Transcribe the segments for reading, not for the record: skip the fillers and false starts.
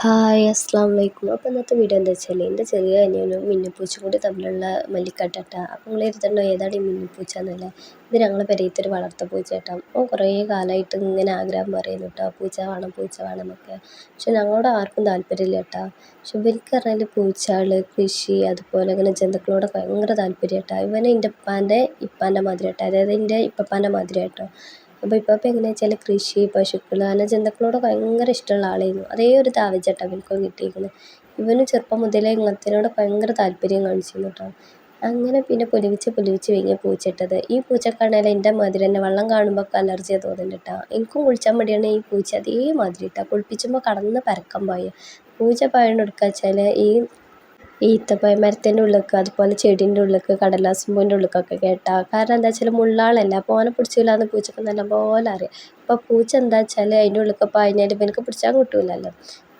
Hi അസ്സലാമു അലൈക്കും. അപ്പോൾ ഇന്നത്തെ വീഡിയോ എന്താ വെച്ചാൽ എൻ്റെ ചെറിയ അനിയനും മിന്നിപ്പൂച്ചയും കൂടി തമ്മിലുള്ള മല്ലിക്കെട്ടാ. അപ്പോൾ നിങ്ങൾ കരുതുന്നുണ്ടോ ഏതാണ് ഈ മിന്നിപ്പൂച്ച എന്നല്ലേ? ഇത് ഞങ്ങളെ പെരേത്തെ ഒരു വളർത്ത പൂച്ച കേട്ടോ. അപ്പോൾ കുറേ കാലമായിട്ട് ഇങ്ങനെ ആഗ്രഹം പറയുന്നു കേട്ടോ, പൂച്ച വേണം എന്നൊക്കെ. പക്ഷെ ഞങ്ങളോട് ആർക്കും താല്പര്യമില്ല കേട്ടോ. പക്ഷെ ഇവർക്ക് പറഞ്ഞാൽ പൂച്ചകൾ, കൃഷി, അതുപോലെ ഇങ്ങനെ ജന്തുക്കളോടൊക്കെ ഭയങ്കര താല്പര്യം കേട്ടോ. ഇവനെ എൻ്റെ ഇപ്പാൻ്റെ മാതിരി കേട്ടോ, അതായത് എൻ്റെ ഇപ്പപ്പാൻ്റെ മാതിരി കേട്ടോ. അപ്പോൾ ഇപ്പം എങ്ങനെയാ വെച്ചാൽ കൃഷി, പശുക്കൾ അങ്ങനെ ജന്തുക്കളോട് ഭയങ്കര ഇഷ്ടമുള്ള ആളായിരുന്നു. അതേ ഒരു താവജട്ടാ ഇവനക്കും കിട്ടിയിരിക്കുന്നത്. ഇവന് ചെറുപ്പം മുതലേ ഇങ്ങനത്തേനോട് ഭയങ്കര താല്പര്യം കാണിച്ചിരുന്നു കേട്ടോ. അങ്ങനെ പിന്നെ പൊലിവിച്ച് വലിയ പൂച്ചയിട്ടത്. ഈ പൂച്ചക്കാണെങ്കിൽ എൻ്റെ മാതിരി തന്നെ വെള്ളം കാണുമ്പോൾ അലർജിയാണ് തോന്നുന്നുണ്ട് കേട്ടോ. എനിക്കും കുളിച്ചാൽ മടിയാണ് ഈ പൂച്ച അതേമാതിരി കേട്ടോ. കുളിപ്പിച്ചുമ്പോൾ കടന്ന് പരക്കം പായ. പൂച്ച പായണം എടുക്കുക വെച്ചാൽ ഈ ഈത്തപ്പഴ മരത്തിൻ്റെ ഉള്ളിലേക്ക്, അതുപോലെ ചെടീൻ്റെ ഉള്ളിലേക്ക്, കടലാസും പൂവിൻ്റെ ഉള്ളിലേക്കൊക്കെ കേട്ടാൽ. കാരണം എന്താ വെച്ചാൽ മുള്ളാളല്ല, അപ്പോൾ ഓനെ പിടിച്ചില്ലാന്ന് പൂച്ചക്ക് നല്ലപോലെ അറിയാം. അപ്പോൾ പൂച്ച എന്താ വെച്ചാൽ അതിൻ്റെ ഉള്ളിലേക്ക് പാഞ്ഞാൽ ഇവനക്ക് പിടിച്ചാൽ കിട്ടൂലല്ലോ.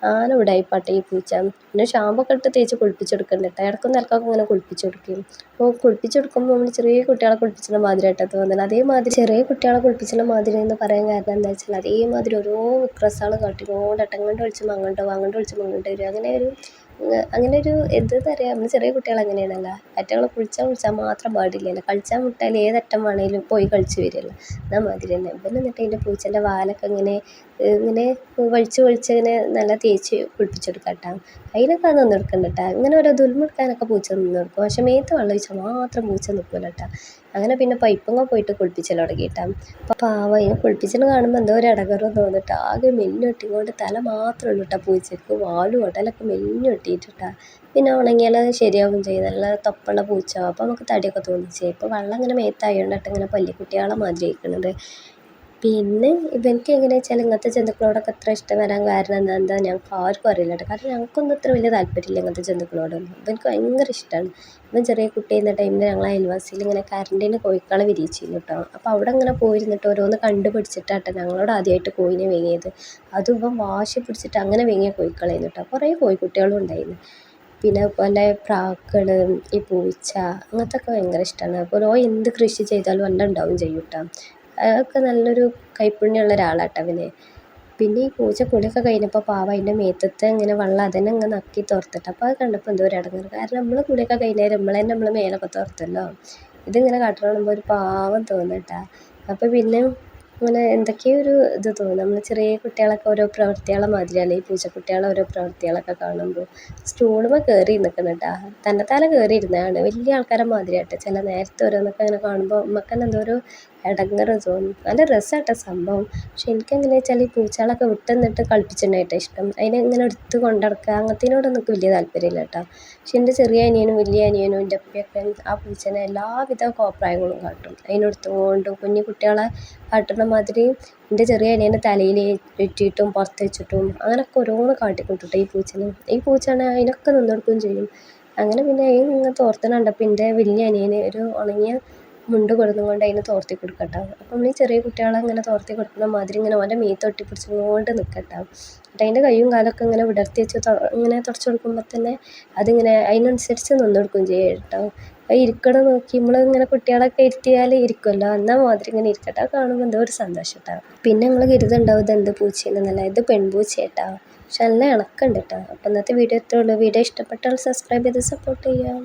ആന ഉടായിപ്പാട്ടെ ഈ പൂച്ച. പിന്നെ ഷാമ്പൊക്കെ ഇട്ട് തേച്ച് കുളിപ്പിച്ചെടുക്കുന്നുണ്ട് കേട്ടോ. ഇടക്കും നിലക്കൊക്കെ ഇങ്ങനെ കുളിപ്പിച്ചെടുക്കും. അപ്പോൾ കുളിപ്പിച്ചെടുക്കുമ്പോൾ നമ്മൾ ചെറിയ കുട്ടികളെ കുളിപ്പിച്ചുന്ന മാതിരിയായിട്ടാണ് തോന്നുന്നത്. അതേമാതിരി ചെറിയ കുട്ടികളെ കുളിപ്പിച്ചുന്ന മാതിരി എന്ന് പറയാൻ കാരണം എന്താ വെച്ചാൽ അതേമാതിരി ഓരോ വിക്രസാൾ കാട്ടിക്കൊണ്ട് അങ്ങോട്ട് വിളിച്ചുമ്പോൾ അങ്ങോട്ട് വിളിച്ചുമ്പോൾ അങ്ങോട്ട് വരും. അങ്ങനെ ഒരു എന്താ പറയുക, നമ്മൾ ചെറിയ കുട്ടികൾ അങ്ങനെയാണല്ലോ. അറ്റങ്ങൾ കുളിച്ചാൽ മാത്രം പാടില്ലല്ലോ. കളിച്ചാൽ വിട്ടാൽ ഏതറ്റം വേണേലും പോയി കളിച്ച് വരുമല്ലോ. എന്നാൽ മാതിരി തന്നെ ഇവൻ. എന്നിട്ട് അതിൻ്റെ പൂച്ചേൻ്റെ വാലൊക്കെ ഇങ്ങനെ വലിച്ച് ഇങ്ങനെ നല്ല തേച്ച് കുളിപ്പിച്ചെടുക്കാം കേട്ടോ. അതിനൊക്കെ അത് നിന്ന് എടുക്കണ്ട കേട്ടോ. ഇങ്ങനെ ഓരോ ദുൽമെടുക്കാനൊക്കെ പൂച്ച നിന്ന് കൊടുക്കും. പക്ഷെ മേത്ത് വെള്ളം ഒഴിച്ചാൽ മാത്രം പൂച്ച നിൽക്കില്ല കേട്ടോ. അങ്ങനെ പിന്നെ പൈപ്പങ്ങ പോയിട്ട് കുളിപ്പിച്ചൽ തുടങ്ങി കേട്ടോ. അപ്പോൾ പാവം അതിനെ കുളിപ്പിച്ചത് കാണുമ്പോൾ എന്തോ ഒരു ഇടകറവ് തോന്നിട്ട് ആകെ മെലിഞ്ഞൊട്ടിക്കൊണ്ട് തല മാത്രമേ ഉള്ളൂ കേട്ടോ പൂച്ചയ്ക്ക്. വാലും ഉടലൊക്കെ മെലിഞ്ഞൊട്ടിയിട്ടാ. പിന്നെ ഉണങ്ങിയാൽ ശരിയാവും ചെയ്യും. നല്ല തൊപ്പുള്ള പൂച്ച. അപ്പോൾ നമുക്ക് തടിയൊക്കെ തോന്നിച്ചേ. ഇപ്പോൾ വെള്ളം ഇങ്ങനെ മേത്തായോണ്ടിട്ട് ഇങ്ങനെ പല്ലിക്കുട്ടികളെ മാതിരി ആയിരിക്കുന്നത്. പിന്നെ ഇവർക്ക് എങ്ങനെയാ വെച്ചാൽ ഇങ്ങനത്തെ ജന്തുക്കളോടൊക്കെ അത്ര ഇഷ്ടം വരാൻ കാരണം എന്താ ഞങ്ങൾക്ക് ആർക്കും അറിയില്ല കേട്ടോ. കാരണം ഞങ്ങൾക്കൊന്നും അത്ര വലിയ താല്പര്യമില്ല ഇങ്ങനത്തെ ജന്തുക്കളോടൊന്നും. ഇവർക്ക് ഭയങ്കര ഇഷ്ടമാണ്. ഇവൻ ചെറിയ കുട്ടി ചെയ്യുന്ന ടൈമിൽ ഞങ്ങൾ അയൽവാസിയിൽ ഇങ്ങനെ കറണ്ടിന് കോഴിക്കളെ വിരിയിച്ചിരുന്നു കേട്ടോ. അപ്പോൾ അവിടെ ഇങ്ങനെ പോയിരുന്നിട്ട് ഓരോന്ന് കണ്ടുപിടിച്ചിട്ടാട്ടോ ഞങ്ങളോട് ആദ്യമായിട്ട് കോഴിനെ വാങ്ങിയത്. അതും ഇവൻ വാശി പിടിച്ചിട്ട് അങ്ങനെ വാങ്ങിയ കോഴിക്കളായിരുന്നു കേട്ടോ. കുറേ കോഴിക്കുട്ടികളും ഉണ്ടായിരുന്നു. പിന്നെ അതുപോലെ പ്രാക്കൾ, ഈ പൂച്ച, അങ്ങനത്തെയൊക്കെ ഭയങ്കര ഇഷ്ടമാണ്. അപ്പോൾ എന്ത് കൃഷി ചെയ്താലും എല്ലാം ഉണ്ടാവും ചെയ്യും കേട്ടോ. അതൊക്കെ നല്ലൊരു കൈപ്പുണ്യമുള്ള ഒരാളാട്ടോ അവന്. പിന്നെ ഈ പൂച്ച കുളിയൊക്കെ കഴിഞ്ഞപ്പോൾ പാവം അതിൻ്റെ മേത്തത്തെ ഇങ്ങനെ വെള്ളം അതന്നെ ഇങ്ങനെ നക്കി തോർത്തിട്ട്. അപ്പോൾ അത് കണ്ടപ്പോൾ എന്തോ ഒരു ഇടങ്ങേറ്. കാരണം നമ്മൾ കുളിയൊക്കെ കഴിഞ്ഞാൽ നമ്മൾ മേലൊക്കെ തോർത്തല്ലോ. ഇതിങ്ങനെ കാട്ടണ കാണുമ്പോൾ ഒരു പാവം തോന്നുട്ടാ. അപ്പോൾ പിന്നെ ഇങ്ങനെ എന്തൊക്കെയോ ഒരു ഇത് തോന്നും. നമ്മൾ ചെറിയ കുട്ടികളൊക്കെ ഓരോ പ്രവൃത്തികളെ മാതിരിയല്ല ഈ പൂച്ചക്കുട്ടികളെ ഓരോ പ്രവൃത്തികളൊക്കെ കാണുമ്പോൾ. സ്റ്റൂളുമ്മേ കയറി നിൽക്കണം കേട്ടോ. തന്നെത്താനെ കയറി ഇരുന്നതാണ്. വലിയ ആൾക്കാരെ മാതിരിയാട്ടോ ചില നേരത്തെ ഓരോന്നൊക്കെ അങ്ങനെ കാണുമ്പോൾ നമുക്ക് തന്നെ എന്തോ ഒരു ഇടങ്ങേറ് തോന്നും. നല്ല രസമാട്ടോ സംഭവം. പക്ഷെ എനിക്കെങ്ങനെയാ വെച്ചാൽ ഈ പൂച്ചകളൊക്കെ വിട്ട് നിന്നിട്ട് കളിപ്പിച്ചിട്ടുണ്ടായിട്ടോ ഇഷ്ടം. അതിനെ ഇങ്ങനെ എടുത്ത് കൊണ്ടുനടക്കുക അങ്ങനത്തേനോടൊന്നും എനിക്ക് വലിയ താല്പര്യമില്ല കേട്ടോ. പക്ഷെ എൻ്റെ ചെറിയ അനിയനും വലിയ അനിയനും എൻ്റെ ഉപ്പയൊക്കെ ആ പൂച്ചേനെ എല്ലാവിധ കോപ്രായങ്ങളും കാട്ടും. അതിനെടുത്തുകൊണ്ടും കുഞ്ഞു കുട്ടികളെ കാട്ടുന്ന മാതിരി എൻ്റെ ചെറിയ അനിയൻ്റെ തലയിൽ ഇട്ടിട്ടും പുറത്ത് വെച്ചിട്ടും അങ്ങനെയൊക്കെ ഓരോന്ന് കാട്ടിക്കൊണ്ടിട്ടോ ഈ പൂച്ചനെ. ഈ പൂച്ചയാണെങ്കിൽ അതിനൊക്കെ നിന്നെടുക്കുകയും ചെയ്യും. അങ്ങനെ പിന്നെ അതിന് ഇങ്ങനെ തോർത്തണ കണ്ടപ്പോൾ എൻ്റെ വലിയ അനിയന് ഒരു ഉണങ്ങിയ മുണ്ട് കൊടുത്തുകൊണ്ട് അതിന് തോർത്തി കൊടുക്കട്ടോ. അപ്പം നമ്മൾ ഈ ചെറിയ കുട്ടികളെ ഇങ്ങനെ തോർത്തി കൊടുക്കുന്ന മാതിരി ഇങ്ങനെ ഓൻ്റെ മീത്ത് ഒട്ടിപ്പിടിച്ചുകൊണ്ട് നിൽക്കട്ടോ. എന്നിട്ട് അതിൻ്റെ കയ്യും കാലൊക്കെ ഇങ്ങനെ വിടർത്തി വെച്ച് ഇങ്ങനെ തുടച്ച് കൊടുക്കുമ്പോൾ തന്നെ അതിങ്ങനെ അതിനനുസരിച്ച് നിന്നെടുക്കുകയും ചെയ്യും കേട്ടോ. അത് ഇരിക്കണം നോക്കി നമ്മളിങ്ങനെ കുട്ടികളൊക്കെ ഇരുത്തിയാൽ ഇരിക്കുമല്ലോ, എന്നാൽ മാതിരി ഇങ്ങനെ ഇരിക്കട്ടെ. അത് കാണുമ്പോൾ എന്തോ ഒരു സന്തോഷം കേട്ടോ. പിന്നെ നിങ്ങൾ കരുതുണ്ടാവും ഇത് എന്ത് പൂച്ചയെന്നല്ല, ഇത് പെൺപൂച്ച കേട്ടോ. പക്ഷെ നല്ല ഇണക്കുണ്ട് കേട്ടോ. അപ്പോൾ ഇന്നത്തെ വീഡിയോ ഇത്രയേ ഉള്ളൂ. വീഡിയോ ഇഷ്ടപ്പെട്ടാൽ സബ്സ്ക്രൈബ് ചെയ്ത് സപ്പോർട്ട് ചെയ്യാം.